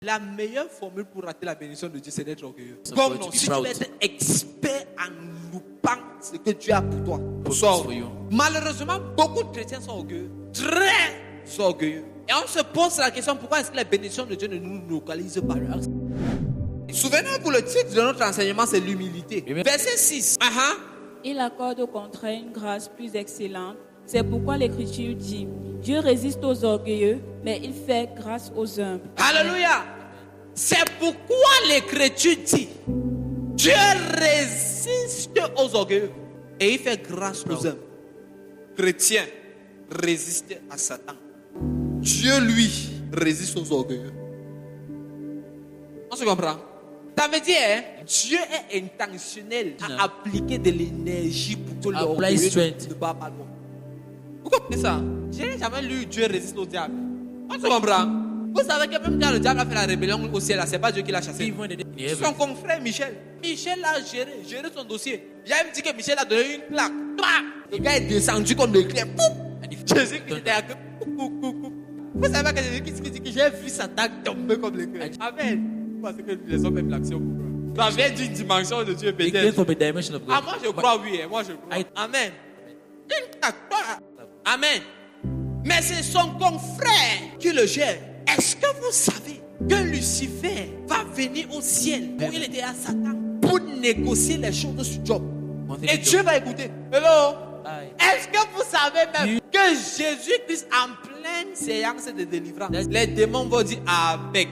La meilleure formule pour rater la bénédiction de Dieu, c'est d'être orgueilleux. Comme non, si tu veux être expert en loupant ce que Dieu a pour toi, malheureusement, beaucoup de chrétiens sont orgueilleux. Très orgueilleux. Et on se pose la question, pourquoi est-ce que la bénédiction de Dieu ne nous localise pas? Souvenez-vous, le titre de notre enseignement, c'est l'humilité. Verset 6. Il accorde au contraire une grâce plus excellente. C'est pourquoi l'Écriture dit, Dieu résiste aux orgueilleux, mais il fait grâce aux humbles. Alléluia. C'est pourquoi l'Écriture dit, Dieu résiste aux orgueilleux et il fait grâce aux humbles. Chrétiens résistent à Satan. Dieu, lui, résiste aux orgueilleux. On se comprend? Ça veut dire, Dieu est intentionnel à appliquer de l'énergie pour que l'orgueilleux ne bat pas loin. Vous comprenez ça? Je n'ai jamais lu Dieu résiste au diable. On se comprend? Vous savez que même quand le diable a fait la rébellion au ciel, ce n'est pas Dieu qui l'a chassé. Son confrère Michel l'a géré son dossier. Il a même dit que Michel a donné une claque. Le gars est descendu comme le clair. Jésus qui était à vous savez que Jésus qui dit que j'ai vu Satan tomber comme le clair. Amen. Parce que les hommes aiment l'action. Ça vient d'une dimension de Dieu peut-être. Moi je crois, oui. Moi je crois. Amen. Amen. Mais c'est son confrère qui le gère. Est-ce que vous savez que Lucifer va venir au ciel où il était à Satan pour négocier les choses sur Job? Et Dieu va écouter. Hello? Est-ce que vous savez même que Jésus-Christ en pleine séance de délivrance, les démons vont dire avec,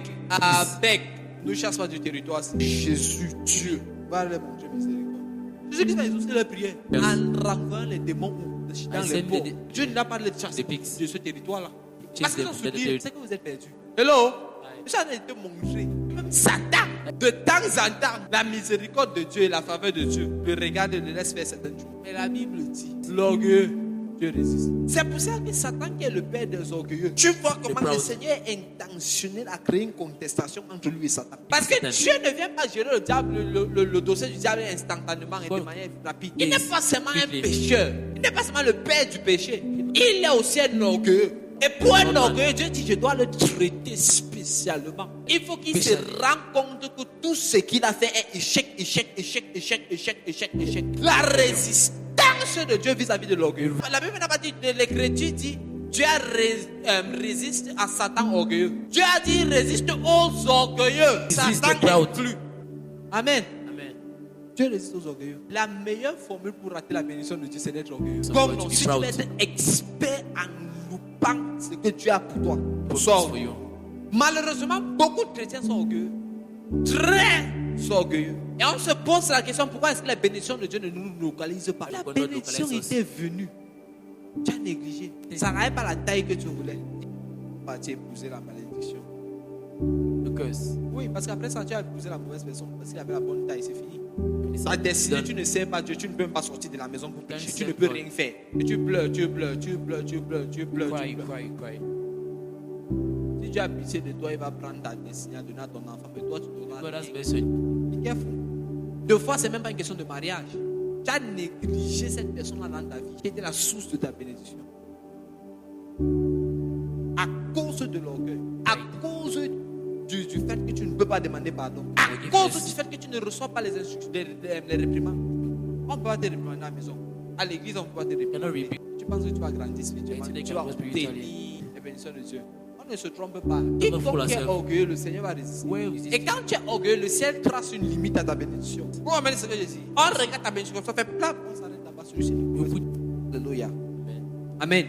ne chasse pas du territoire. Jésus, Dieu, va leur montrer miséricorde. Jésus-Christ va exaucer leur prière en renvoyant les démons dans les ports. Dieu n'a pas de chasse de ce territoire-là. Parce qu'ils ont se dit, c'est que vous êtes perdus. Hello? Ça a été montré. Même Satan, de temps en temps, la miséricorde de Dieu et la faveur de Dieu le regarde et le laisse faire certaines choses. Mais la Bible dit, l'orgueilleux, Dieu résiste. C'est pour ça que Satan, qui est le père des orgueilleux, tu vois comment le Seigneur est intentionnel à créer une contestation entre lui et Satan. Parce que Dieu ne vient pas gérer le diable, le dossier du diable instantanément et de manière rapide. Il n'est pas seulement un pécheur. Il n'est pas seulement le père du péché. Il est aussi un orgueilleux. Et pour un orgueilleux, Dieu dit, je dois le traiter spécialement. Il faut qu'il se rende compte que tout ce qu'il a fait est échec. La résistance de Dieu vis-à-vis de l'orgueilleux. La Bible n'a pas dit, l'Écriture dit, Dieu résiste à Satan orgueilleux. Dieu a dit, résiste aux orgueilleux. Satan inclus. Amen. Dieu résiste aux orgueilleux. La meilleure formule pour rater la bénédiction de Dieu, c'est d'être orgueilleux. Comme non, si tu veux être expert en loupant ce que Dieu a pour toi, sois orgueilleux. Malheureusement, beaucoup de chrétiens sont orgueilleux. Très orgueilleux. Et on se pose la question, pourquoi est-ce que la bénédiction de Dieu ne nous localise pas? La bénédiction était venue. Tu as négligé. Ça n'avait pas la taille que tu voulais. Tu as épousé la malédiction. Oui, parce qu'après ça, tu as épousé la mauvaise personne. Parce qu'il avait la bonne taille, c'est fini. Ta destinée, tu ne sais pas Dieu, tu ne peux même pas sortir de la maison pour pécher, tu ne peux rien faire. Et tu pleures. Si Dieu a pitié de toi, il va prendre ta destinée à donner à ton enfant, mais toi tu donneras rien. Be careful. Deux fois, c'est même pas une question de mariage. Tu as négligé cette personne-là dans ta vie, qui était la source de ta bénédiction. À cause de l'orgueil, à cause du fait que tu ne peux pas demander pardon, à cause du fait que tu ne reçois pas les instructions, les réprimandes. On ne peut pas te réprimander à la maison. À l'église, on ne peut pas te réprimander. Tu penses que tu vas grandir spirituellement, tu vas obtenir les bénédictions de Dieu. On ne se trompe pas. Quiconque qui est orgueilleux, le Seigneur va résister. Et quand tu es orgueilleux, le ciel trace une limite à ta bénédiction. Vous comprenez ce que je dis? On regarde ta bénédiction, ça fait plat, on s'arrête là-bas sur le ciel. Alléluia. Amen.